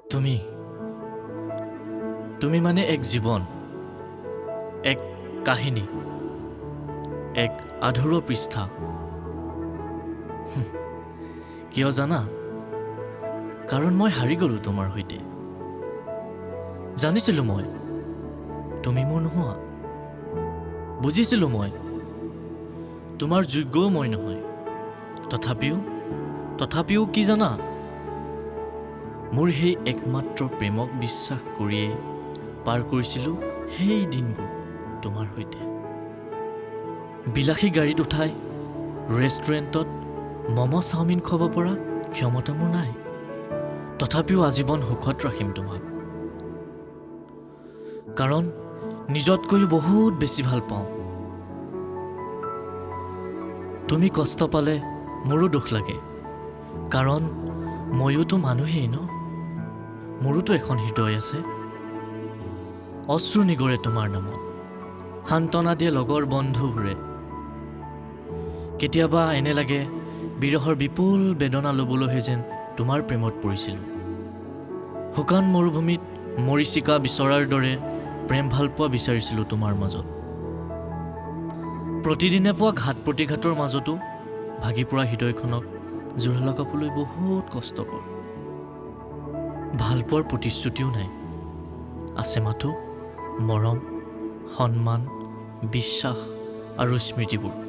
তুমি তুমি মানে এক জীৱন, এক কাহিনী, এক আধৰুৱা পৃষ্ঠা। কিয় জানা? কাৰণ মই হাৰি গ'লোঁ তোমাৰ সৈতে। জানিছিলোঁ মই তুমি মোৰ নোহোৱা। বুজিছিলোঁ মই তোমাৰ যোগ্যও মই নহয়। তথাপিও কি জানা? মোৰ সেই একমাত্ৰ প্ৰেমক বিশ্বাস কৰিয়েই পাৰ কৰিছিলোঁ সেই দিনবোৰ তোমাৰ সৈতে। বিলাসী গাড়ীত উঠাই ৰেষ্টুৰেণ্টত ম'ম' চাওমিন খুৱাব পৰা ক্ষমতা মোৰ নাই। তথাপিও আজীৱন সুখত ৰাখিম তোমাক। কাৰণ নিজতকৈও বহুত বেছি ভাল পাওঁ। তুমি কষ্ট পালে মোৰো দুখ লাগে। কাৰণ ময়োতো মানুহেই ন। মোৰোতো এখন হৃদয় আছে। অশ্ৰু নিগৰে তোমাৰ নামত, সান্তনা দিয়ে লগৰ বন্ধুবোৰে। কেতিয়াবা এনে লাগে বিৰহৰ বিপুল বেদনা ল'বলৈহে যেন তোমাৰ প্ৰেমত পৰিছিলোঁ। শুকান মৰুভূমিত মৰীচিকা বিচৰাৰ দৰে প্ৰেম ভালপোৱা বিচাৰিছিলোঁ তোমাৰ মাজত। প্ৰতিদিনে পোৱা ঘাত প্ৰতিঘাতৰ মাজতো ভাগি পৰা হৃদয়খনক জোৰা লগাবলৈ বহুত কষ্টকৰ। ভালপোৱাৰ প্ৰতিশ্ৰুতিও নাই, আছে মাথো মৰম, সন্মান, বিশ্বাস আৰু স্মৃতিবোৰ।